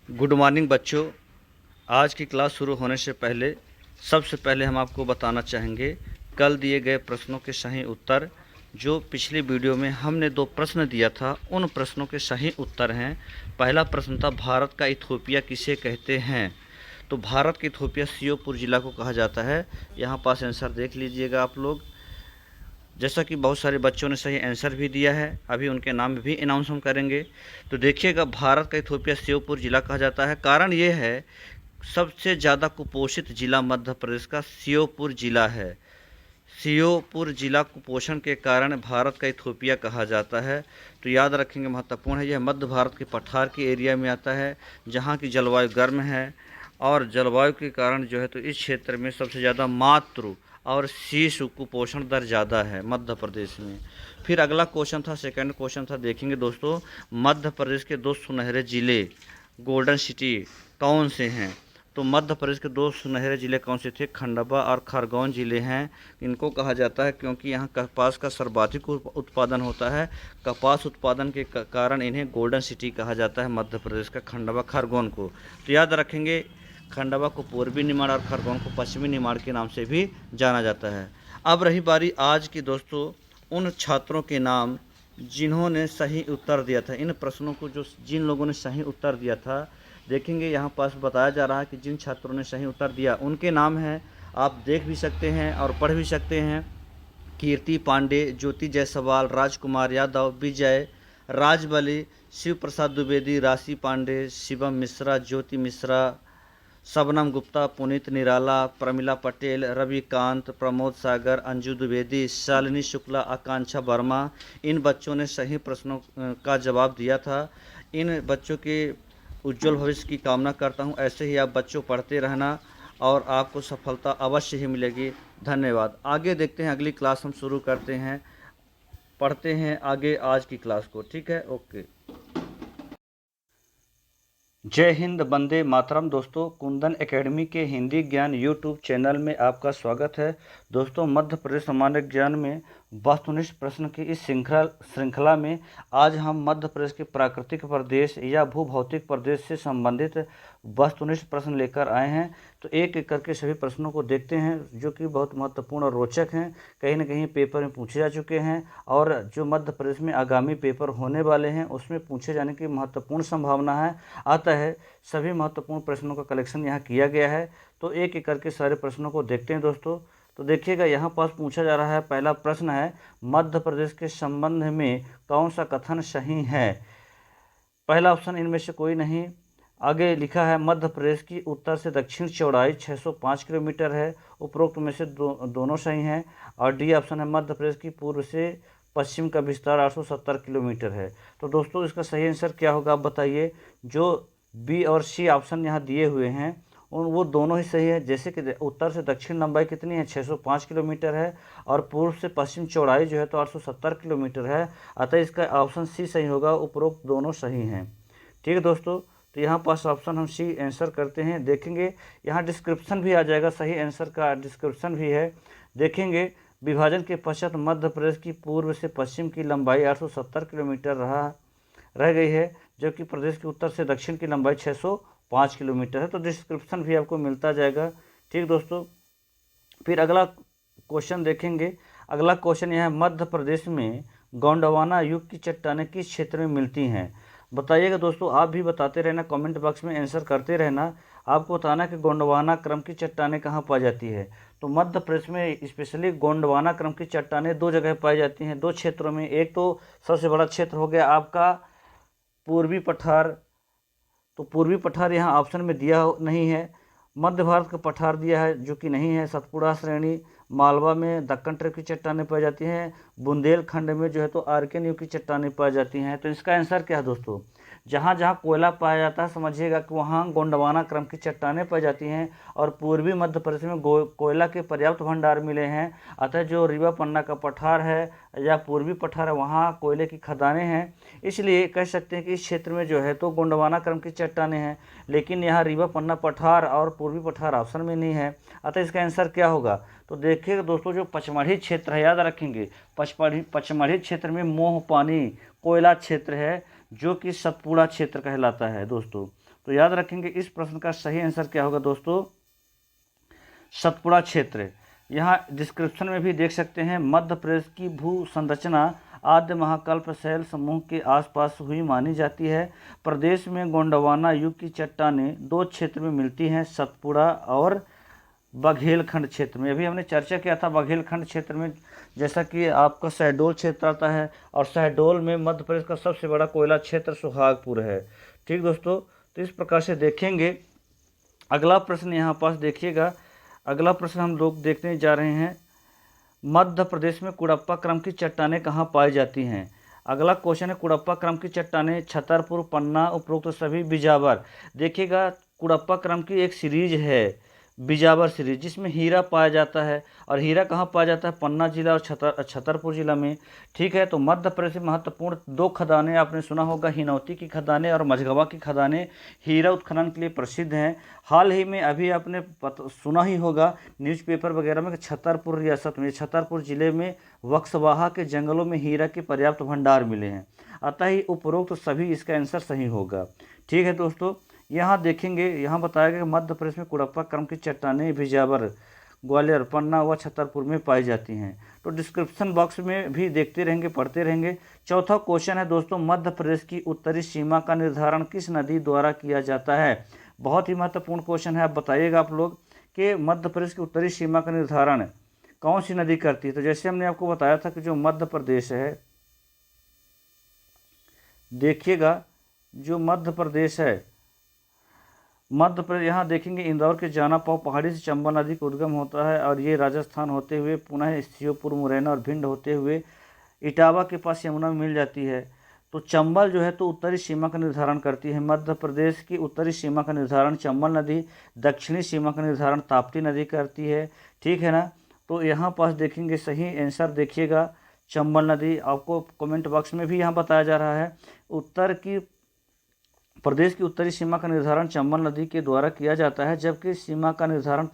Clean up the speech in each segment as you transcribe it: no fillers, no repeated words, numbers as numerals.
Good morning बच्चों। आज की क्लास शुरू होने से पहले सबसे पहले हम आपको बताना चाहेंगे कल दिए गए प्रश्नों के सही उत्तर। जो पिछली वीडियो में हमने 2 प्रश्न दिया था उन प्रश्नों के सही उत्तर हैं। पहला प्रश्न था भारत का इथोपिया किसे कहते हैं। तो भारत का इथोपिया श्योपुर जिला को कहा जाता है। यहाँ पास आंसर देख लीजिएगा आप लोग। जैसा कि बहुत सारे बच्चों ने सही आंसर भी दिया है, अभी उनके नाम भी अनाउंस हम करेंगे। तो देखिएगा, भारत का इथोपिया श्योपुर जिला कहा जाता है। कारण ये है, सबसे ज़्यादा कुपोषित जिला मध्य प्रदेश का श्योपुर जिला है। श्योपुर जिला कुपोषण के कारण भारत का इथोपिया कहा जाता है। तो याद रखेंगे, महत्वपूर्ण है। यह मध्य भारत के पठार के एरिया में आता है, जहाँ की जलवायु गर्म है और जलवायु के कारण जो है तो इस क्षेत्र में सबसे ज़्यादा मातृ और शिशु कुपोषण दर ज़्यादा है मध्य प्रदेश में। फिर अगला क्वेश्चन था, सेकंड क्वेश्चन था, देखेंगे दोस्तों, मध्य प्रदेश के 2 सुनहरे ज़िले गोल्डन सिटी कौन से हैं। तो मध्य प्रदेश के 2 सुनहरे ज़िले कौन से थे? खंडवा और खरगोन ज़िले हैं। इनको कहा जाता है क्योंकि यहाँ कपास का सर्वाधिक उत्पादन होता है। कपास उत्पादन के कारण इन्हें गोल्डन सिटी कहा जाता है, मध्य प्रदेश का खंडवा खरगोन को। तो याद रखेंगे, खंडवा को पूर्वी निमाड़ और खरगोन को पश्चिमी निमाड़ के नाम से भी जाना जाता है। अब रही बारी आज की दोस्तों उन छात्रों के नाम जिन्होंने सही उत्तर दिया था। इन प्रश्नों को जिन लोगों ने सही उत्तर दिया था, देखेंगे यहाँ पास बताया जा रहा है कि जिन छात्रों ने सही उत्तर दिया उनके नाम हैं, आप देख भी सकते हैं और पढ़ भी सकते हैं। कीर्ति पांडे, ज्योति जायसवाल, राजकुमार यादव, विजय राजबली, शिव प्रसाद द्विवेदी, राशि पांडे, शिवम मिश्रा, ज्योति मिश्रा, शबनम गुप्ता, पुनीत निराला, प्रमिला पटेल, रविकांत, प्रमोद सागर, अंजू द्विवेदी, शालिनी शुक्ला, आकांक्षा वर्मा। इन बच्चों ने सही प्रश्नों का जवाब दिया था। इन बच्चों के उज्जवल भविष्य की कामना करता हूं। ऐसे ही आप बच्चों पढ़ते रहना और आपको सफलता अवश्य ही मिलेगी। धन्यवाद। आगे देखते हैं, अगली क्लास हम शुरू करते हैं, पढ़ते हैं आगे आज की क्लास को। ठीक है, ओके। जय हिंद, वंदे मातरम। दोस्तों, कुंदन एकेडमी के हिंदी ज्ञान यूट्यूब चैनल में आपका स्वागत है। दोस्तों, मध्य प्रदेश सामान्य ज्ञान में वस्तुनिष्ठ प्रश्न की इस श्रृंखला में आज हम मध्य प्रदेश के प्राकृतिक प्रदेश या भूभौतिक प्रदेश से संबंधित वस्तुनिष्ठ प्रश्न लेकर आए हैं। तो एक एक करके सभी प्रश्नों को देखते हैं, जो कि बहुत महत्वपूर्ण और रोचक हैं। कहीं न कहीं पेपर में पूछे जा चुके हैं और जो मध्य प्रदेश में आगामी पेपर होने वाले हैं उसमें पूछे जाने की महत्वपूर्ण संभावना है। आता है, सभी महत्वपूर्ण प्रश्नों का कलेक्शन यहाँ किया गया है। तो एक एक करके सारे प्रश्नों को देखते हैं दोस्तों। तो देखिएगा, यहाँ पास पूछा जा रहा है, पहला प्रश्न है, मध्य प्रदेश के संबंध में कौन सा कथन सही है। पहला ऑप्शन इनमें से कोई नहीं। आगे लिखा है, मध्य प्रदेश की उत्तर से दक्षिण चौड़ाई 605 किलोमीटर है। उपरोक्त में से दोनों सही हैं। और डी ऑप्शन है, मध्य प्रदेश की पूर्व से पश्चिम का विस्तार 870 किलोमीटर है। तो दोस्तों, इसका सही आंसर क्या होगा आप बताइए। जो बी और सी ऑप्शन यहाँ दिए हुए हैं वो दोनों ही सही है। जैसे कि उत्तर से दक्षिण लंबाई कितनी है, 605 किलोमीटर है, और पूर्व से पश्चिम चौड़ाई जो है तो 870 किलोमीटर है। अतः इसका ऑप्शन सी सही होगा। उपरोक्त दोनों सही हैं। ठीक है दोस्तों, तो यहाँ पास ऑप्शन हम सी आंसर करते हैं। देखेंगे यहाँ डिस्क्रिप्शन भी आ जाएगा, सही आंसर का डिस्क्रिप्शन भी है। देखेंगे, विभाजन के पश्चात मध्य प्रदेश की पूर्व से पश्चिम की लंबाई 870 किलोमीटर रह गई है, जबकि प्रदेश के उत्तर से दक्षिण की लंबाई 605 किलोमीटर है। तो डिस्क्रिप्शन भी आपको मिलता जाएगा। ठीक दोस्तों, फिर अगला क्वेश्चन देखेंगे। अगला क्वेश्चन यह है, मध्य प्रदेश में गोंडवाना युग की चट्टानें किस क्षेत्र में मिलती हैं। बताइएगा दोस्तों, आप भी बताते रहना, कमेंट बॉक्स में आंसर करते रहना। आपको बताना कि गोंडवाना क्रम की चट्टानें कहाँ पाई जाती है। तो मध्य प्रदेश में स्पेशली गोंडवाना क्रम की चट्टानें 2 जगह पाई जाती हैं, 2 क्षेत्रों में। एक तो सबसे बड़ा क्षेत्र हो गया आपका पूर्वी पठार। तो पूर्वी पठार यहाँ ऑप्शन में दिया नहीं है। मध्य भारत का पठार दिया है, जो कि नहीं है। सतपुड़ा श्रेणी, मालवा में दक्कन ट्रेप की चट्टानें पाई जाती हैं। बुंदेलखंड में जो है तो आर्कियन युग की चट्टानें पाई जाती हैं। तो इसका आंसर क्या है दोस्तों, जहाँ जहाँ कोयला पाया जाता है समझिएगा कि वहाँ गोंडवाना क्रम की चट्टानें पाई जाती हैं। और पूर्वी मध्य प्रदेश में कोयला के पर्याप्त भंडार मिले हैं। अतः जो रीवा पन्ना का पठार है या पूर्वी पठार है, वहाँ कोयले की खदानें हैं। इसलिए कह सकते हैं कि इस क्षेत्र में जो है तो गोंडवाना क्रम की चट्टानें हैं। लेकिन यहाँ रीवा पन्ना पठार और पूर्वी पठार ऑप्शन में नहीं है। अतः इसका आंसर क्या होगा। तो देखिएगा दोस्तों, जो पचमढ़ी क्षेत्र है, याद रखेंगे, पचमढ़ी क्षेत्र में मोह पानी कोयला क्षेत्र है, जो कि सतपुड़ा क्षेत्र कहलाता है दोस्तों। तो याद रखेंगे इस प्रश्न का सही आंसर क्या होगा दोस्तों, सतपुड़ा क्षेत्र। यहाँ डिस्क्रिप्शन में भी देख सकते हैं, मध्य प्रदेश की भू संरचना आद्य महाकल्प शैल समूह के आसपास हुई मानी जाती है। प्रदेश में गोंडवाना युग की चट्टानें दो क्षेत्र में मिलती हैं, सतपुड़ा और बघेलखंड क्षेत्र में। अभी हमने चर्चा किया था बघेलखंड क्षेत्र में, जैसा कि आपका शहडोल क्षेत्र आता है, और शहडोल में मध्य प्रदेश का सबसे बड़ा कोयला क्षेत्र सुहागपुर है। ठीक दोस्तों, तो इस प्रकार से देखेंगे। अगला प्रश्न यहाँ पास देखिएगा, अगला प्रश्न हम लोग देखने जा रहे हैं, मध्य प्रदेश में कुड़प्पा क्रम की चट्टानें कहाँ पाई जाती हैं। अगला क्वेश्चन है, कुड़प्पा क्रम की चट्टानें छतरपुर, पन्ना, उपरोक्त सभी बिजावर। देखिएगा, कुड़प्पा क्रम की एक सीरीज है बिजावर सीरीज, जिसमें हीरा पाया जाता है, और हीरा कहाँ पाया जाता है, पन्ना जिला और छतरपुर जिला में। ठीक है, तो मध्य प्रदेश में महत्वपूर्ण दो खदानें आपने सुना होगा, हिनौती की खदानें और मझगवा की खदानें हीरा उत्खनन के लिए प्रसिद्ध हैं। हाल ही में अभी आपने सुना ही होगा न्यूज़पेपर वगैरह में कि छतरपुर रियासत में, छतरपुर जिले में वक्सवाहा के जंगलों में हीरा के पर्याप्त भंडार मिले हैं। अतः ही उपरोक्त सभी इसका आंसर सही होगा। ठीक है दोस्तों, यहाँ देखेंगे, यहाँ बताया गया कि मध्य प्रदेश में कुड़प्पा क्रम की चट्टानें बिजावर, ग्वालियर, पन्ना व छतरपुर में पाई जाती हैं। तो डिस्क्रिप्शन बॉक्स में भी देखते रहेंगे, पढ़ते रहेंगे। चौथा क्वेश्चन है दोस्तों, मध्य प्रदेश की उत्तरी सीमा का निर्धारण किस नदी द्वारा किया जाता है। बहुत ही महत्वपूर्ण क्वेश्चन है। आप बताइएगा आप लोग कि मध्य प्रदेश की उत्तरी सीमा का निर्धारण कौन सी नदी करती है। तो जैसे हमने आपको बताया था कि जो मध्य प्रदेश है, देखिएगा जो मध्य प्रदेश है, मध्य प्रदेश, यहाँ देखेंगे इंदौर के जानापाव पहाड़ी से चंबल नदी का उद्गम होता है, और ये राजस्थान होते हुए पुनः श्योपुर, मुरैना और भिंड होते हुए इटावा के पास यमुना में मिल जाती है। तो चंबल जो है तो उत्तरी सीमा का निर्धारण करती है। मध्य प्रदेश की उत्तरी सीमा का निर्धारण चंबल नदी, दक्षिणी सीमा का निर्धारण ताप्ती नदी करती है। ठीक है ना, तो यहाँ पास देखेंगे सही आंसर देखिएगा चंबल नदी। आपको कमेंट बॉक्स में भी यहाँ बताया जा रहा है, उत्तर की प्रदेश की उत्तरी सीमा का निर्धारण चंबल नदी के द्वारा किया जाता है, जबकि सीमा का निर्धारण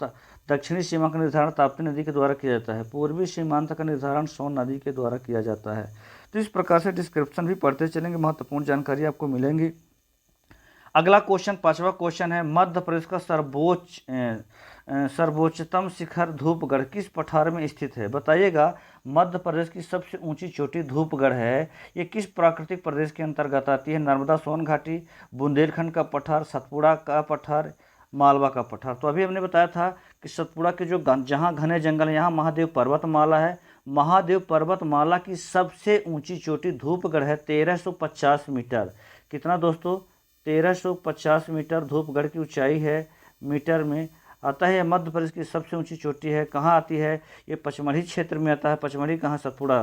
दक्षिणी सीमा का निर्धारण ताप्ती नदी के द्वारा किया जाता है। पूर्वी सीमांत का निर्धारण सोन नदी के द्वारा किया जाता है। तो इस प्रकार से डिस्क्रिप्शन भी पढ़ते चलेंगे, महत्वपूर्ण जानकारी आपको मिलेंगी। अगला क्वेश्चन, पांचवा क्वेश्चन है, मध्य प्रदेश का सर्वोच्चतम शिखर धूपगढ़ किस पठार में स्थित है। बताइएगा, मध्य प्रदेश की सबसे ऊंची चोटी धूपगढ़ है, ये किस प्राकृतिक प्रदेश के अंतर्गत आती है। नर्मदा सोन घाटी, बुंदेलखंड का पठार, सतपुड़ा का पठार, मालवा का पठार। तो अभी हमने बताया था कि सतपुड़ा के जो जहाँ घने जंगल है, यहाँ महादेव पर्वतमाला है। महादेव पर्वतमाला की सबसे ऊंची चोटी धूपगढ़ है, 1350 मीटर। कितना दोस्तों, 1350 मीटर धूपगढ़ की ऊंचाई है मीटर में। अतः यह मध्य प्रदेश की सबसे ऊंची चोटी है। कहाँ आती है, ये पचमढ़ी क्षेत्र में आता है। पचमढ़ी कहाँ, सतपुड़ा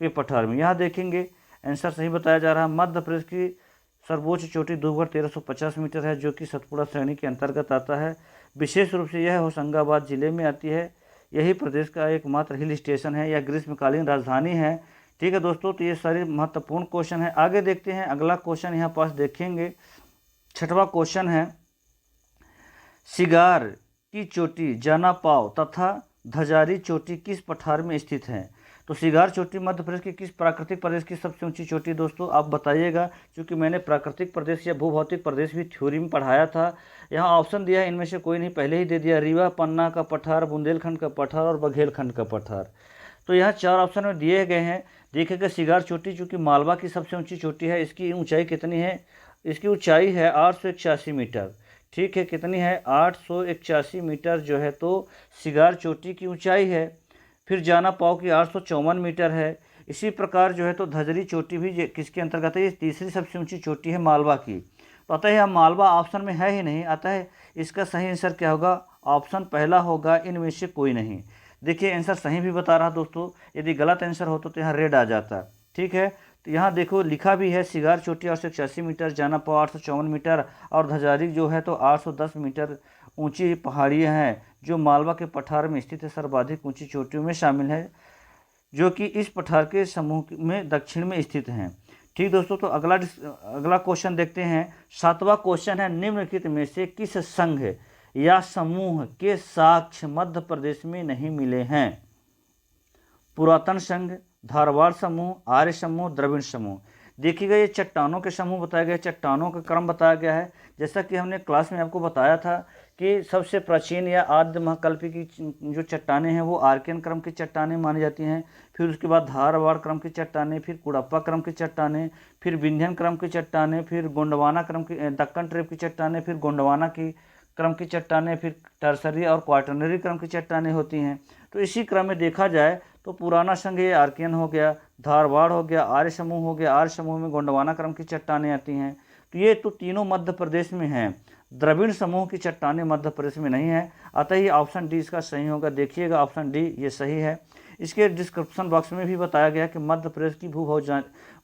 के पठार में। यहाँ देखेंगे आंसर सही बताया जा रहा है, मध्य प्रदेश की सर्वोच्च चोटी धूपगढ़ 1350 मीटर है, जो कि सतपुड़ा श्रेणी के अंतर्गत आता है। विशेष रूप से यह होशंगाबाद जिले में आती है। यही प्रदेश का एकमात्र हिल स्टेशन है, यह ग्रीष्मकालीन राजधानी है। ठीक है दोस्तों, तो ये सारे महत्वपूर्ण क्वेश्चन है। आगे देखते हैं अगला क्वेश्चन, यहाँ पास देखेंगे छठवां क्वेश्चन है, सिगार की चोटी, जानापाव तथा धजारी चोटी किस पठार में स्थित हैं। तो सिगार चोटी मध्य प्रदेश की किस प्राकृतिक प्रदेश की सबसे ऊंची चोटी दोस्तों, आप बताइएगा। क्योंकि मैंने प्राकृतिक प्रदेश या भूभौतिक प्रदेश भी थ्योरी में पढ़ाया था। यहाँ ऑप्शन दिया है, इनमें से कोई नहीं, पहले ही दे दिया, रीवा, पन्ना का पठार, बुंदेलखंड का पठार और बघेलखंड का पठार। तो यहाँ चार ऑप्शन में दिए गए हैं। देखिएगा, सिगार चोटी चूँकि मालवा की सबसे ऊँची चोटी है, इसकी ऊँचाई कितनी है, इसकी ऊँचाई है 881 मीटर। ठीक है, कितनी है, 881 मीटर जो है तो सिगार चोटी की ऊंचाई है। फिर जानापाव की 854 मीटर है। इसी प्रकार जो है तो धजरी चोटी भी किसके अंतर्गत है, ये तीसरी सबसे ऊंची चोटी है मालवा की। तो अतः यह मालवा ऑप्शन में है ही नहीं, अतः इसका सही आंसर क्या होगा, ऑप्शन पहला होगा, इनमें से कोई नहीं। देखिए आंसर सही भी बता रहा दोस्तों, यदि गलत आंसर हो तो यहाँ रेड आ जाता। ठीक है, तो यहाँ देखो लिखा भी है, सिगार चोटी 881 मीटर, जानापाव 854 मीटर और धजारी जो है तो 810 मीटर ऊंची पहाड़ियाँ हैं, जो मालवा के पठार में स्थित है, सर्वाधिक ऊंची चोटियों में शामिल है, जो कि इस पठार के समूह में दक्षिण में स्थित हैं। ठीक दोस्तों, तो अगला क्वेश्चन देखते हैं। सातवां क्वेश्चन है, निम्नलिखित में से किस संघ या समूह के साक्ष्य मध्य प्रदेश में नहीं मिले हैं। पुरातन संघ, धारवाड़ समूह, आर्य समूह, द्रविड़ समूह। देखिएगा ये चट्टानों के समूह बताया गया है, चट्टानों का क्रम बताया गया है। जैसा कि हमने क्लास में आपको बताया था कि सबसे प्राचीन या आद्य महाकल्पी की जो चट्टानें हैं वो आर्कियन क्रम की चट्टानें मानी जाती हैं। फिर उसके बाद धारवाड़ क्रम की चट्टानें, फिर कुड़प्पा क्रम की चट्टानें, फिर विंध्यन क्रम की चट्टानें, फिर गोंडवाना क्रम की दक्कन ट्रेप की चट्टानें, फिर गोंडवाना की क्रम की चट्टानें, फिर टर्सरी और क्वाटरनरी क्रम की चट्टानें होती हैं। तो इसी क्रम में देखा जाए तो पुराना संघ ये आर्कियन हो गया, धारवाड़ हो गया, आर्य समूह हो गया, आर्य समूह में गोंडवाना क्रम की चट्टानें आती हैं। तो ये तो तीनों मध्य प्रदेश में हैं। द्रविड़ समूह की चट्टानें मध्य प्रदेश में नहीं है, अतः ये ऑप्शन डी इसका सही होगा। देखिएगा ऑप्शन डी ये सही है। इसके डिस्क्रिप्शन बॉक्स में भी बताया गया कि मध्य प्रदेश की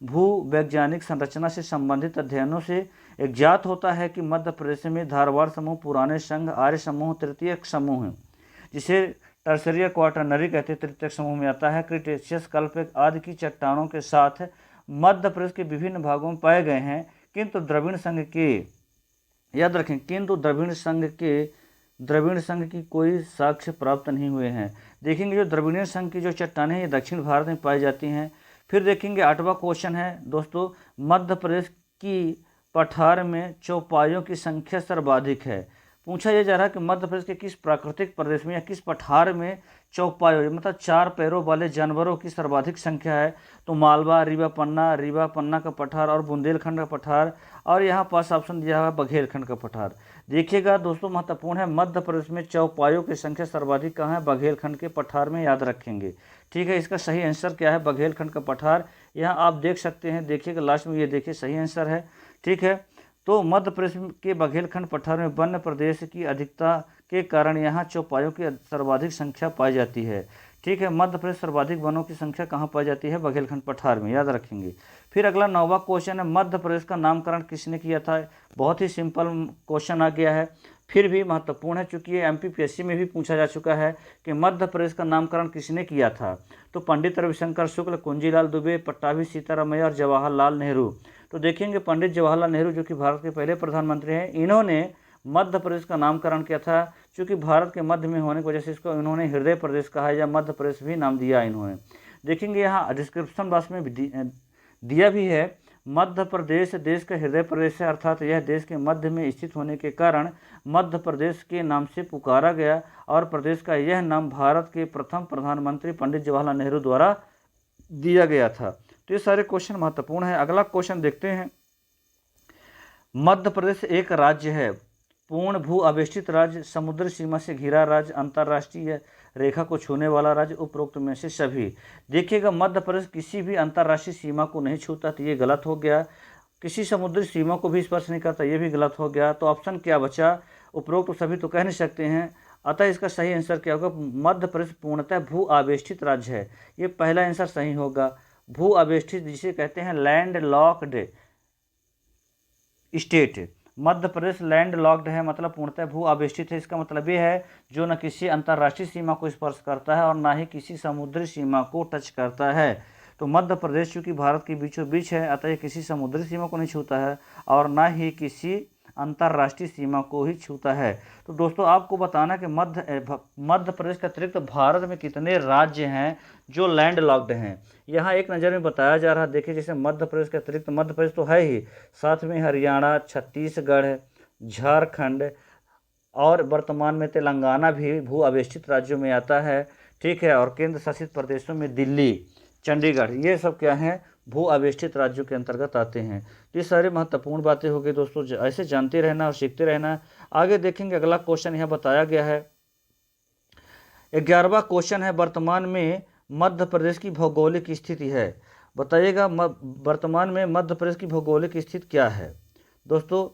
भूवैज्ञानिक संरचना से संबंधित अध्ययनों से ज्ञात होता है कि मध्य प्रदेश में धारवाड़ समूह पुराने संघ, आर्य समूह तृतीयक समूह है, जिसे टर्सरी क्वाटरनरी कहते हैं, तृतीयक समूह में आता है। क्रिटेशियस कल्प आदि की चट्टानों के साथ मध्य प्रदेश के विभिन्न भागों में पाए गए हैं, किंतु द्रविड़ संघ के, याद रखें, किंतु द्रविड़ संघ की कोई साक्ष्य प्राप्त नहीं हुए हैं। देखेंगे जो द्रविड़ संघ की जो चट्टानें ये दक्षिण भारत में पाई जाती हैं। फिर देखेंगे 8वां क्वेश्चन है दोस्तों, मध्य प्रदेश की पठार में चौपायों की संख्या सर्वाधिक है। पूछा यह जा रहा है कि मध्य प्रदेश के किस प्राकृतिक प्रदेश में या किस पठार में चौपायों मतलब 4 पैरों वाले जानवरों की सर्वाधिक संख्या है। तो मालवा, रीवा पन्ना का पठार और बुंदेलखंड का पठार, और यहाँ पास ऑप्शन दिया हुआ है बघेलखंड का पठार। देखिएगा दोस्तों महत्वपूर्ण है, मध्य प्रदेश में चौपायों की संख्या सर्वाधिक कहाँ है? बघेलखंड के पठार में, याद रखेंगे। ठीक है, इसका सही आंसर क्या है? बघेलखंड का पठार। यहाँ आप देख सकते हैं, देखिएगा लास्ट में, ये देखिए सही आंसर है। ठीक है, तो मध्य प्रदेश के बघेलखंड पठार में वन्य प्रदेश की अधिकता के कारण यहाँ चौपायों की सर्वाधिक संख्या पाई जाती है। ठीक है, मध्य प्रदेश सर्वाधिक वनों की संख्या कहाँ पाई जाती है? बघेलखंड पठार में, याद रखेंगे। फिर अगला 9वां क्वेश्चन है, मध्य प्रदेश का नामकरण किसने किया था? बहुत ही सिंपल क्वेश्चन आ गया है, फिर भी महत्वपूर्ण है, चूँकि ये MPPSC में भी पूछा जा चुका है कि मध्य प्रदेश का नामकरण किसने किया था। तो पंडित रविशंकर शुक्ल, कुंजीलाल दुबे, पट्टाभी सीतारामैया और जवाहरलाल नेहरू। तो देखेंगे पंडित जवाहरलाल नेहरू जो कि भारत के पहले प्रधानमंत्री हैं, इन्होंने मध्य प्रदेश का नामकरण किया था। क्योंकि भारत के मध्य में होने की वजह से इसको इन्होंने हृदय प्रदेश कहा है, या मध्य प्रदेश भी नाम दिया इन्होंने। देखेंगे यहाँ डिस्क्रिप्शन बॉक्स में दिया भी है, मध्य प्रदेश देश का हृदय प्रदेश है, अर्थात यह देश के मध्य में स्थित होने के कारण मध्य प्रदेश के नाम से पुकारा गया, और प्रदेश का यह नाम भारत के प्रथम प्रधानमंत्री पंडित जवाहरलाल नेहरू द्वारा दिया गया था। तो ये सारे क्वेश्चन महत्वपूर्ण है। अगला क्वेश्चन देखते हैं, मध्य प्रदेश एक राज्य है, पूर्ण भू आवेष्टित राज्य, समुद्र सीमा से घिरा राज्य, अंतर्राष्ट्रीय रेखा को छूने वाला राज्य, उपरोक्त में से सभी। देखिएगा मध्य प्रदेश किसी भी अंतर्राष्ट्रीय सीमा को नहीं छूता, तो ये गलत हो गया। किसी समुद्री सीमा को भी स्पर्श नहीं करता, ये भी गलत हो गया। तो ऑप्शन क्या बचा? उपरोक्त सभी तो कह नहीं सकते हैं, अतः इसका सही आंसर क्या होगा? मध्य प्रदेश पूर्णतः भू आवेष्टित राज्य है, ये पहला आंसर सही होगा। भू आवेष्टित जिसे कहते हैं land locked state, Madhya Pradesh land locked है, मतलब पूर्णतः भू आवेष्टित है। इसका मतलब ये है जो न किसी अंतर्राष्ट्रीय सीमा को स्पर्श करता है और ना ही किसी समुद्री सीमा को टच करता है। तो मध्य प्रदेश चूँकि भारत के बीचों बीच है, अतः ये किसी समुद्री सीमा को नहीं छूता है और ना ही किसी अंतर्राष्ट्रीय सीमा को ही छूता है। तो दोस्तों आपको बताना कि मध्य प्रदेश के अतिरिक्त भारत में कितने राज्य हैं जो लैंड लॉक्ड हैं, यहाँ एक नज़र में बताया जा रहा है। देखिए जैसे मध्य प्रदेश के अतिरिक्त, मध्य प्रदेश तो है ही, साथ में हरियाणा, छत्तीसगढ़, झारखंड और वर्तमान में तेलंगाना भी भू आवेष्टित राज्यों में आता है। ठीक है, और केंद्र शासित प्रदेशों में दिल्ली, चंडीगढ़, ये सब क्या हैं? भू आवेष्टित राज्यों के अंतर्गत आते हैं। तो ये सारी महत्वपूर्ण बातें हो गई दोस्तों, ऐसे जानते रहना और सीखते रहना। आगे देखेंगे अगला क्वेश्चन यहाँ बताया गया है, 11वां क्वेश्चन है, वर्तमान में मध्य प्रदेश की भौगोलिक स्थिति है। बताइएगा वर्तमान में मध्य प्रदेश की भौगोलिक स्थिति क्या है? दोस्तों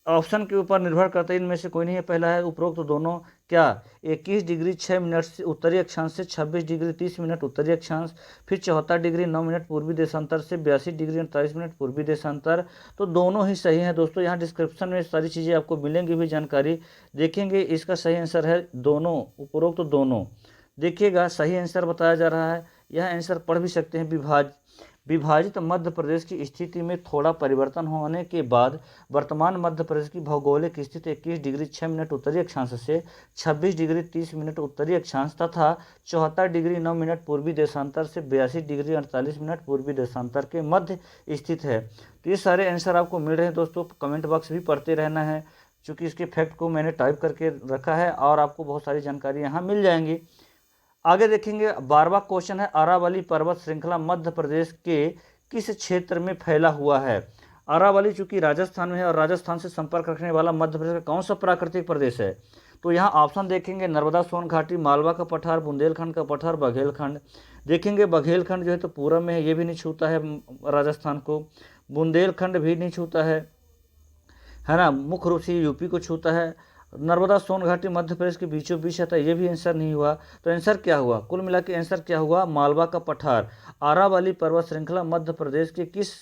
ऑप्शन के ऊपर निर्भर करता है, इनमें से कोई नहीं है। पहला है उपरोक्त तो दोनों, क्या 21 डिग्री 6 मिनट से उत्तरी अक्षांश से 26 डिग्री 30 मिनट उत्तरी अक्षांश, फिर 74 डिग्री 9 मिनट पूर्वी देशांतर से 82 डिग्री 48 मिनट पूर्वी देशांतर। तो दोनों ही सही हैं दोस्तों, यहाँ डिस्क्रिप्शन में सारी चीज़ें आपको मिलेंगी भी जानकारी। देखेंगे इसका सही आंसर है दोनों, उपरोक्त तो दोनों। देखिएगा सही आंसर बताया जा रहा है, यह आंसर पढ़ भी सकते हैं, विभाजित मध्य प्रदेश की स्थिति में थोड़ा परिवर्तन होने के बाद वर्तमान मध्य प्रदेश की भौगोलिक स्थिति 21 डिग्री 6 मिनट उत्तरी अक्षांश से 26 डिग्री 30 मिनट उत्तरी अक्षांश तथा 74 डिग्री 9 मिनट पूर्वी देशांतर से 82 डिग्री 48 मिनट पूर्वी देशांतर के मध्य स्थित है। तो ये सारे आंसर आपको मिल रहे हैं दोस्तों, कमेंट बॉक्स भी पढ़ते रहना है, चूँकि इसके फैक्ट को मैंने टाइप करके रखा है और आपको बहुत सारी जानकारी यहाँ मिल जाएंगी। आगे देखेंगे 12वां क्वेश्चन है, अरावली पर्वत श्रृंखला मध्य प्रदेश के किस क्षेत्र में फैला हुआ है। अरावली चूंकि राजस्थान में है और राजस्थान से संपर्क रखने वाला मध्य प्रदेश का कौन सा प्राकृतिक प्रदेश है। तो यहाँ ऑप्शन देखेंगे नर्मदा सोन घाटी, मालवा का पठार, बुंदेलखंड का पठार, बघेलखंड। देखेंगे बघेलखंड जो है तो पूरब में है, ये भी नहीं छूता है राजस्थान को। बुंदेलखंड भी नहीं छूता है ना, मुख्य रूप से यूपी को छूता है। नर्मदा सोन घाटी मध्य प्रदेश के बीचों बीच है, ये भी आंसर नहीं हुआ। तो आंसर क्या हुआ, कुल मिला के आंसर क्या हुआ, मालवा का पठार। अरावली पर्वत श्रृंखला मध्य प्रदेश के किस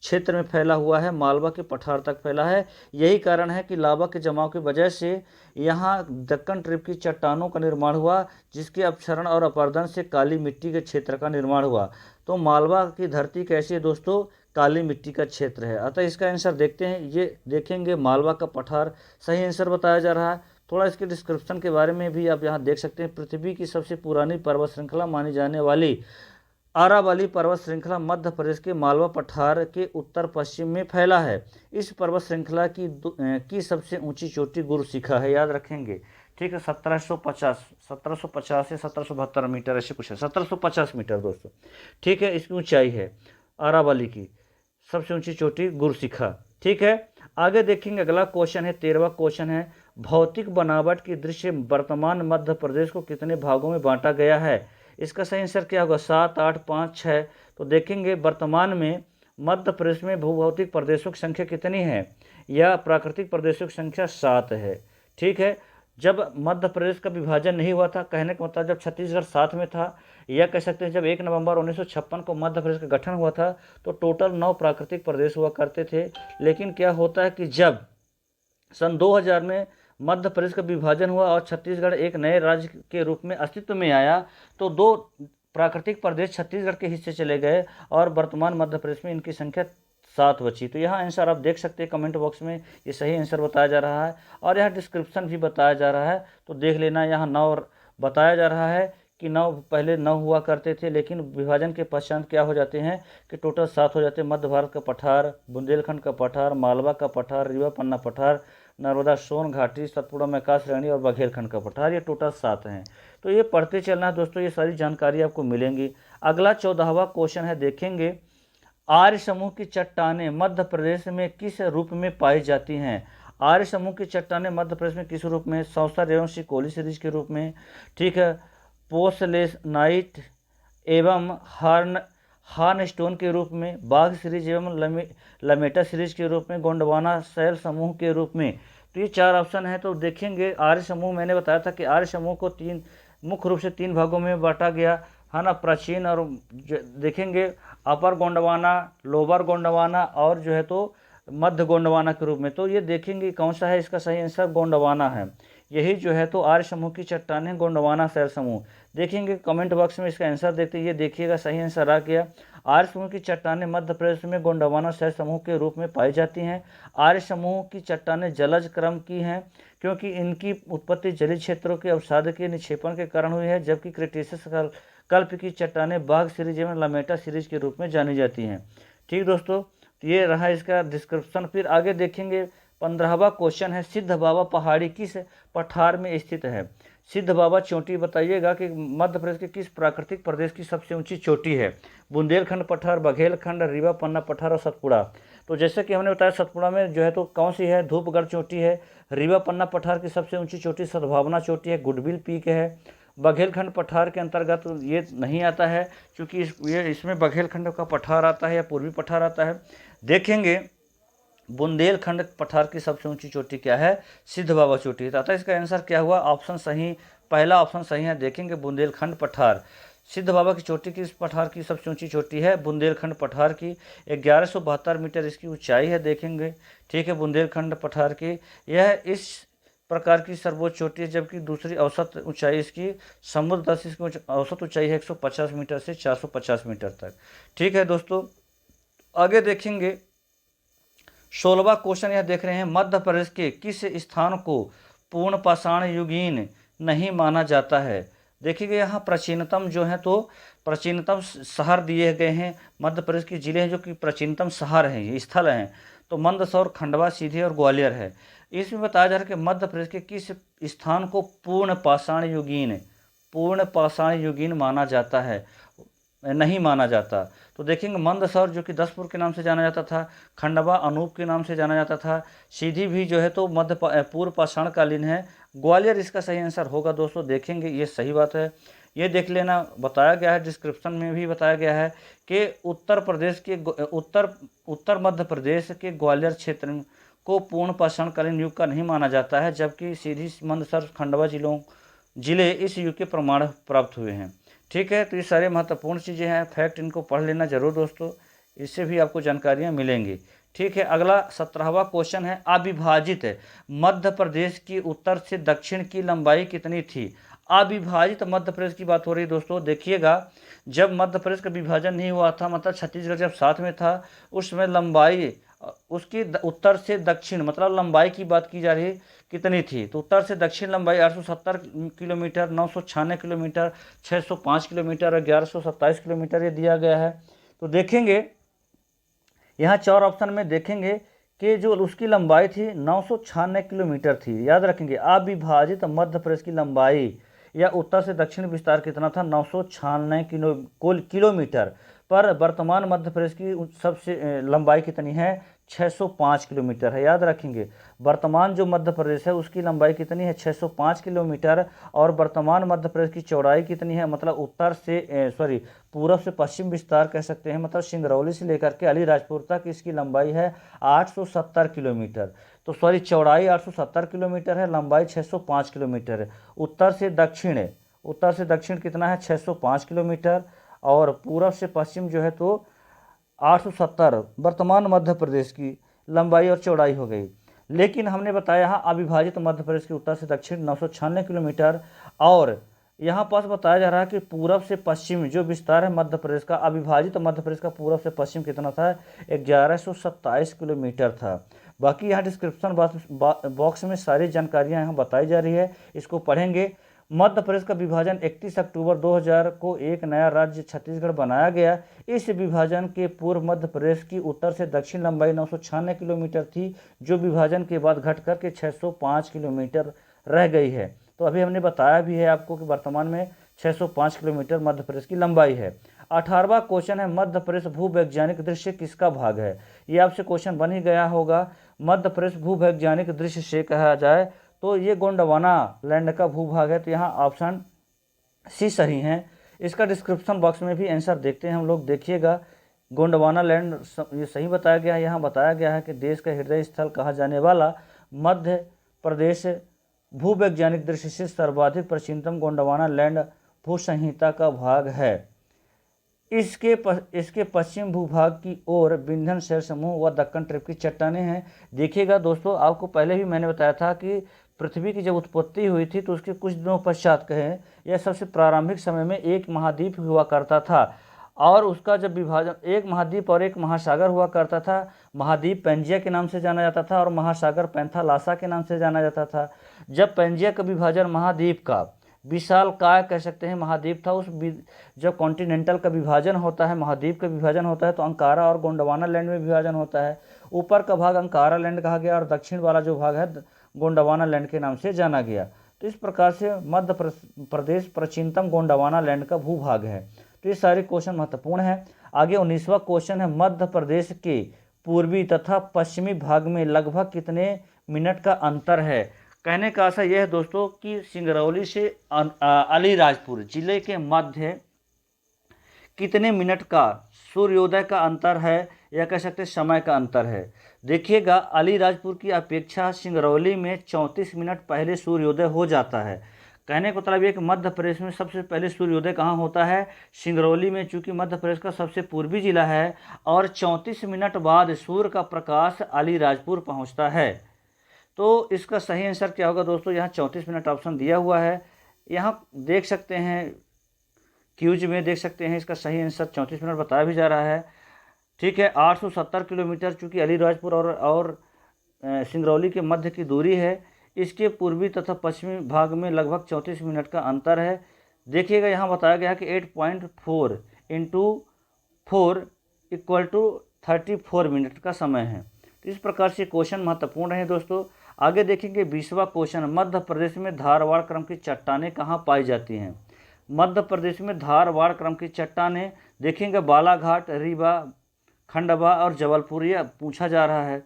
क्षेत्र में फैला हुआ है, मालवा के पठार तक फैला है। यही कारण है कि लावा के जमाव की वजह से यहाँ दक्कन ट्रिप की चट्टानों का निर्माण हुआ, जिसके अपक्षरण और अपरदन से काली मिट्टी के क्षेत्र का निर्माण हुआ। तो मालवा की धरती कैसी है दोस्तों, काली मिट्टी का क्षेत्र है। अतः इसका आंसर देखते हैं, ये देखेंगे मालवा का पठार सही आंसर बताया जा रहा है। थोड़ा इसके डिस्क्रिप्शन के बारे में भी आप यहाँ देख सकते हैं। पृथ्वी की सबसे पुरानी पर्वत श्रृंखला मानी जाने वाली अरावली पर्वत श्रृंखला मध्य प्रदेश के मालवा पठार के उत्तर पश्चिम में फैला है। इस पर्वत श्रृंखला की सबसे ऊंची चोटी गुरु शिखा है, याद रखेंगे, ठीक है। 1750 से 1772 मीटर ऐसे कुछ है, 1750 मीटर दोस्तों, ठीक है। इसकी ऊंचाई है अरावली की सबसे ऊंची चोटी गुरु शिखा, ठीक है। आगे देखेंगे अगला क्वेश्चन है, 13वां क्वेश्चन है, भौतिक बनावट की दृश्य वर्तमान मध्य प्रदेश को कितने भागों में बांटा गया है। इसका सही आंसर क्या होगा, 7, 8, 5, 6। तो देखेंगे वर्तमान में मध्य प्रदेश में भूभौतिक प्रदेशों की संख्या कितनी है, या प्राकृतिक प्रदेशों की संख्या 7 है, ठीक है। जब मध्य प्रदेश का विभाजन नहीं हुआ था, कहने का मतलब जब छत्तीसगढ़ साथ में था, या कह सकते हैं जब 1 नवंबर 1956 को मध्य प्रदेश का गठन हुआ था, तो टोटल 9 प्राकृतिक प्रदेश हुआ करते थे। लेकिन क्या होता है कि जब सन 2000 में मध्य प्रदेश का विभाजन हुआ और छत्तीसगढ़ एक नए राज्य के रूप में अस्तित्व में आया, तो 2 प्राकृतिक प्रदेश छत्तीसगढ़ के हिस्से चले गए और वर्तमान मध्य प्रदेश में इनकी संख्या 7 बची। तो यहाँ आंसर आप देख सकते हैं कमेंट बॉक्स में, ये सही आंसर बताया जा रहा है और यहाँ डिस्क्रिप्शन भी बताया जा रहा है, तो देख लेना। यहाँ 9 बताया जा रहा है कि 9 पहले 9 हुआ करते थे, लेकिन विभाजन के पश्चात क्या हो जाते हैं कि टोटल 7 हो जाते हैं। मध्य भारत का पठार, बुंदेलखंड का पठार, मालवा का पठार, रीवा पन्ना पठार, नर्मदा सोन घाटी, सतपुड़ा मैका श्रेणी और बघेलखंड का पठार, ये टोटल 7 हैं। तो ये पढ़ते चलना है दोस्तों, ये सारी जानकारी आपको मिलेंगी। अगला 14वां क्वेश्चन है, देखेंगे आर्य समूह की चट्टानें मध्य प्रदेश में किस रूप में पाई जाती हैं। आर्य समूह की चट्टानें मध्य प्रदेश में किस रूप में, सौसर एवं सिकोली सीरीज के रूप में, ठीक है, पोर्सलेनाइट एवं हार्न स्टोन के रूप में, बाघ सीरीज एवं लमेटा सीरीज के रूप में, गोंडवाना शैल समूह के रूप में। तो ये 4 ऑप्शन है। तो देखेंगे आर्य समूह, मैंने बताया था कि आर्य समूह को मुख्य रूप से 3 भागों में बांटा गया है ना, प्राचीन और देखेंगे अपर गोंडवाना, लोअर गोंडवाना और जो है तो मध्य गोंडवाना के रूप में। तो ये देखेंगे कौन सा है, इसका सही आंसर गोंडवाना है। यही जो है तो आर्य समूह की चट्टानें गोंडवाना शैल समूह। देखेंगे कमेंट बॉक्स में इसका आंसर देखते, ये देखिएगा सही आंसर आ गया। आर्य समूह की चट्टानें मध्य प्रदेश में गोंडवाना शैल समूह के रूप में पाई जाती हैं। आर्य समूह की चट्टानें जलज क्रम की हैं, क्योंकि इनकी उत्पत्ति जलीय क्षेत्रों के अवसाद के निक्षेपण के कारण हुई है, जबकि क्रेटेशियस कल्प की चट्टानें बाघ सीरीज एवं लमेटा सीरीज के रूप में जानी जाती हैं। ठीक दोस्तों, तो ये रहा इसका डिस्क्रिप्शन। फिर आगे देखेंगे 15वां क्वेश्चन है, सिद्ध बाबा पहाड़ी किस पठार में स्थित है। सिद्ध बाबा चोटी बताइएगा कि मध्य प्रदेश के किस प्राकृतिक प्रदेश की सबसे ऊंची चोटी है। बुंदेलखंड पठार, बघेलखंड, रीवा पन्ना पठार और सतपुड़ा। तो जैसे कि हमने बताया सतपुड़ा में जो है तो कौन सी है, धूपगढ़ चोटी है। रीवा पन्ना पठार की सबसे ऊंची चोटी सद्भावना चोटी है, गुडविल पीक है। बघेलखंड पठार के अंतर्गत ये नहीं आता है, क्योंकि इसमें बघेलखंड का पठार आता है या पूर्वी पठार आता है। देखेंगे बुंदेलखंड पठार की सबसे ऊंची चोटी क्या है, सिद्ध बाबा चोटी। अतः इसका आंसर क्या हुआ, ऑप्शन सही, पहला ऑप्शन सही है। देखेंगे बुंदेलखंड पठार, सिद्ध बाबा की चोटी किस पठार की सबसे ऊंची चोटी है, बुंदेलखंड पठार की। 1172 मीटर इसकी ऊंचाई है, देखेंगे, ठीक है, बुंदेलखंड पठार की। यह इस प्रकार की सर्वोच्च चोटी है, जबकि दूसरी औसत ऊंचाई इसकी समुद्र तल से इसकी औसत ऊंचाई है 150 मीटर से 450 मीटर तक। ठीक है दोस्तों, आगे देखेंगे 16वां क्वेश्चन यह देख रहे हैं, मध्य प्रदेश के किस स्थान को पूर्ण पाषाण युगीन नहीं माना जाता है। देखिएगा यहाँ प्राचीनतम जो है तो प्राचीनतम शहर दिए गए हैं, मध्य प्रदेश के जिले हैं जो कि प्राचीनतम शहर हैं, ये स्थल हैं, तो मंदसौर, खंडवा, सीधी और ग्वालियर है। इसमें बताया जा रहा है कि मध्य प्रदेश के किस स्थान को पूर्ण पाषाण युगीन माना जाता है, नहीं माना जाता। तो देखेंगे मंदसौर जो कि दसपुर के नाम से जाना जाता था, खंडवा अनूप के नाम से जाना जाता था, सीधी भी जो है तो पूर्व पाषाण कालीन है, ग्वालियर इसका सही आंसर होगा दोस्तों। देखेंगे ये सही बात है, ये देख लेना, बताया गया है डिस्क्रिप्शन में भी बताया गया है कि उत्तर मध्य प्रदेश के ग्वालियर क्षेत्र को पूर्ण पाषाण कालीन युग का नहीं माना जाता है, जबकि सीधी, मंदसौर, खंडवा जिले इस युग के प्रमाण प्राप्त हुए हैं। ठीक है, तो ये सारे महत्वपूर्ण चीज़ें हैं, फैक्ट इनको पढ़ लेना जरूर दोस्तों, इससे भी आपको जानकारियाँ मिलेंगी। ठीक है, अगला 17वां क्वेश्चन है, अविभाजित मध्य प्रदेश की उत्तर से दक्षिण की लंबाई कितनी थी। अविभाजित मध्य प्रदेश की बात हो रही है दोस्तों। देखिएगा, जब मध्य प्रदेश का विभाजन नहीं हुआ था, मतलब छत्तीसगढ़ जब साथ में था, उस समय लंबाई उसकी उत्तर से दक्षिण मतलब लंबाई की बात की जा रही है, कितनी थी। तो उत्तर से दक्षिण लंबाई 870 किलोमीटर, 996 किलोमीटर, 605 किलोमीटर और 1127 किलोमीटर ये दिया गया है। तो देखेंगे यहाँ 4 ऑप्शन में देखेंगे कि जो उसकी लंबाई थी 996 किलोमीटर थी। याद रखेंगे, अविभाजित मध्य प्रदेश की लंबाई या उत्तर से दक्षिण विस्तार कितना था, 996 किलोमीटर। पर वर्तमान मध्य प्रदेश की सबसे लंबाई कितनी है, 605 किलोमीटर है। याद रखेंगे, वर्तमान जो मध्य प्रदेश है उसकी लंबाई कितनी है, 605 किलोमीटर। और वर्तमान मध्य प्रदेश की चौड़ाई कितनी है, मतलब पूर्व से पश्चिम विस्तार कह सकते हैं, मतलब सिंगरौली से लेकर के अलीराजपुर तक इसकी लंबाई है 870 किलोमीटर। तो चौड़ाई 870 किलोमीटर है, लंबाई 605 किलोमीटर है। उत्तर से दक्षिण कितना है, 605 किलोमीटर, और पूर्व से पश्चिम जो है तो 870 वर्तमान मध्य प्रदेश की लंबाई और चौड़ाई हो गई। लेकिन हमने बताया यहाँ अविभाजित मध्य प्रदेश की उत्तर से दक्षिण 996 किलोमीटर, और यहाँ पास बताया जा रहा है कि पूर्व से पश्चिम जो विस्तार है मध्य प्रदेश का, अविभाजित मध्य प्रदेश का पूर्व से पश्चिम कितना था, 1127 किलोमीटर था। बाकी यहाँ डिस्क्रिप्शन बॉक्स में सारी जानकारियाँ यहाँ बताई जा रही है, इसको पढ़ेंगे। मध्य प्रदेश का विभाजन 31 अक्टूबर 2000 को एक नया राज्य छत्तीसगढ़ बनाया गया। इस विभाजन के पूर्व मध्य प्रदेश की उत्तर से दक्षिण लंबाई 996 किलोमीटर थी, जो विभाजन के बाद घट करके 605 किलोमीटर रह गई है। तो अभी हमने बताया भी है आपको कि वर्तमान में 605 किलोमीटर मध्य प्रदेश की लंबाई है। 18वां क्वेश्चन है, मध्य प्रदेश भूवैज्ञानिक दृश्य किसका भाग है। ये आपसे क्वेश्चन बन ही गया होगा। मध्य प्रदेश भूवैज्ञानिक दृश्य से कहा जाए तो ये गोंडवाना लैंड का भूभाग है। तो यहाँ ऑप्शन सी सही है। इसका डिस्क्रिप्शन बॉक्स में भी आंसर देखते हैं हम लोग। देखिएगा, गोंडवाना लैंड ये सही बताया गया है। यहाँ बताया गया है कि देश का हृदय स्थल कहा जाने वाला मध्य प्रदेश भूवैज्ञानिक दृष्टि से सर्वाधिक प्राचीनतम गोंडवाना लैंड भू संहिता का भाग है। इसके पश्चिम भूभाग की ओर विंध्य शैल समूह व दक्कन ट्रिप की चट्टानें हैं। देखिएगा दोस्तों, आपको पहले भी मैंने बताया था कि पृथ्वी की जब उत्पत्ति हुई थी तो उसके कुछ दिनों पश्चात कहें या सबसे प्रारंभिक समय में एक महाद्वीप हुआ करता था, और उसका जब विभाजन एक महाद्वीप और एक महासागर हुआ करता था। महाद्वीप पेंजिया के नाम से जाना जाता था और महासागर पैंथालासा के नाम से जाना जाता था। जब पेंजिया का विभाजन महाद्वीप का विशालकाय कह सकते हैं महाद्वीप था, जब कॉन्टिनेंटल का विभाजन होता है, महाद्वीप का विभाजन होता है, तो अंकारा और गोंडवाना लैंड में विभाजन होता है। ऊपर का भाग अंकारा लैंड कहा गया और दक्षिण वाला जो भाग है गोंडवाना लैंड के नाम से जाना गया। तो इस प्रकार से मध्य प्रदेश प्राचीनतम गोंडवाना लैंड का भूभाग है। तो ये सारे क्वेश्चन महत्वपूर्ण हैं। आगे 19वां क्वेश्चन है, मध्य प्रदेश के पूर्वी तथा पश्चिमी भाग में लगभग कितने मिनट का अंतर है। कहने का आशा यह है दोस्तों कि सिंगरौली से अलीराजपुर जिले के मध्य कितने मिनट का सूर्योदय का अंतर है, या कह सकते समय का अंतर है। देखिएगा, अलीराजपुर की अपेक्षा सिंगरौली में 34 मिनट पहले सूर्योदय हो जाता है। कहने का मतलब ये कि मध्य प्रदेश में सबसे पहले सूर्योदय कहाँ होता है, सिंगरौली में, चूँकि मध्य प्रदेश का सबसे पूर्वी जिला है, और 34 मिनट बाद सूर्य का प्रकाश अलीराजपुर पहुँचता है। तो इसका सही आंसर क्या होगा दोस्तों, यहाँ 34 मिनट ऑप्शन दिया हुआ है। यहाँ देख सकते हैं क्यूज में देख सकते हैं इसका सही आंसर 34 मिनट बताया भी जा रहा है। ठीक है, 870 किलोमीटर चूँकि अलीराजपुर और सिंगरौली के मध्य की दूरी है। इसके पूर्वी तथा पश्चिमी भाग में लगभग 34 मिनट का अंतर है। देखिएगा यहाँ बताया गया है कि 8.4 इंटू 4 इक्वल टू 34 मिनट का समय है। तो इस प्रकार से क्वेश्चन महत्वपूर्ण है दोस्तों। आगे देखेंगे 20वां क्वेश्चन, मध्य प्रदेश में धारवाड़ क्रम की चट्टानें कहाँ पाई जाती हैं। मध्य प्रदेश में धारवाड़ क्रम की चट्टानें देखेंगे बालाघाट, रीवा, खंडवा और जबलपुरिया पूछा जा रहा है।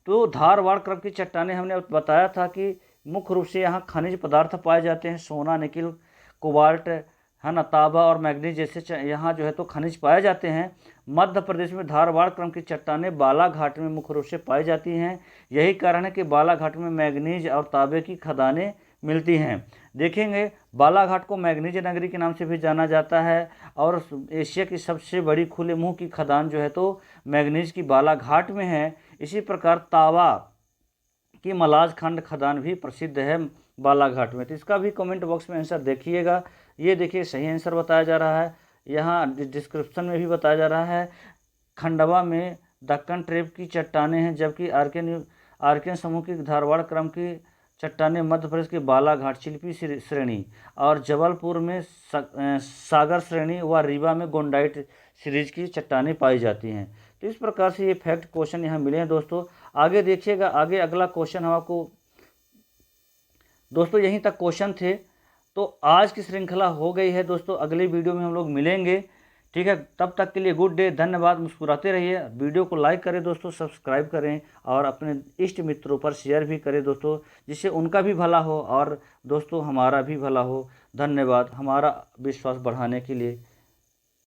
तो धारवाड़ क्रम की चट्टानें हमने बताया था कि मुख्य रूप से यहाँ खनिज पदार्थ पाए जाते हैं, सोना, निकिल, कोबाल्ट, है ना, तांबा और मैग्नीज जैसे यहाँ जो है तो खनिज पाए जाते हैं। मध्य प्रदेश में धारवाड़ क्रम की चट्टानें बालाघाट में मुख्य रूप से पाई जाती हैं। यही कारण है कि बालाघाट में मैग्नीज और तांबे की खदानें मिलती हैं। देखेंगे बालाघाट को मैग्नीज नगरी के नाम से भी जाना जाता है और एशिया की सबसे बड़ी खुले मुंह की खदान जो है तो मैग्नीज की बालाघाट में है। इसी प्रकार तांबा की मलाज खंड खदान भी प्रसिद्ध है बालाघाट में। तो इसका भी कमेंट बॉक्स में आंसर देखिएगा। ये देखिए सही आंसर बताया जा रहा है, यहाँ डिस्क्रिप्शन में भी बताया जा रहा है। खंडवा में दक्कन ट्रेप की चट्टानें हैं, जबकि आर्कियन समूह की धारवाड़ क्रम की चट्टानें मध्य प्रदेश के बालाघाट शिल्पी श्रेणी और जबलपुर में सागर श्रेणी व रीवा में गोंडाइट सीरीज की चट्टानें पाई जाती हैं। तो इस प्रकार से ये फैक्ट क्वेश्चन यहाँ मिले हैं दोस्तों। आगे देखिएगा, आगे अगला क्वेश्चन हम आपको दोस्तों यहीं तक क्वेश्चन थे। तो आज की श्रृंखला हो गई है दोस्तों, अगली वीडियो में हम लोग मिलेंगे। ठीक है, तब तक के लिए गुड डे, धन्यवाद। मुस्कुराते रहिए। वीडियो को लाइक करें दोस्तों, सब्सक्राइब करें और अपने इष्ट मित्रों पर शेयर भी करें दोस्तों, जिससे उनका भी भला हो और दोस्तों हमारा भी भला हो। धन्यवाद हमारा विश्वास बढ़ाने के लिए।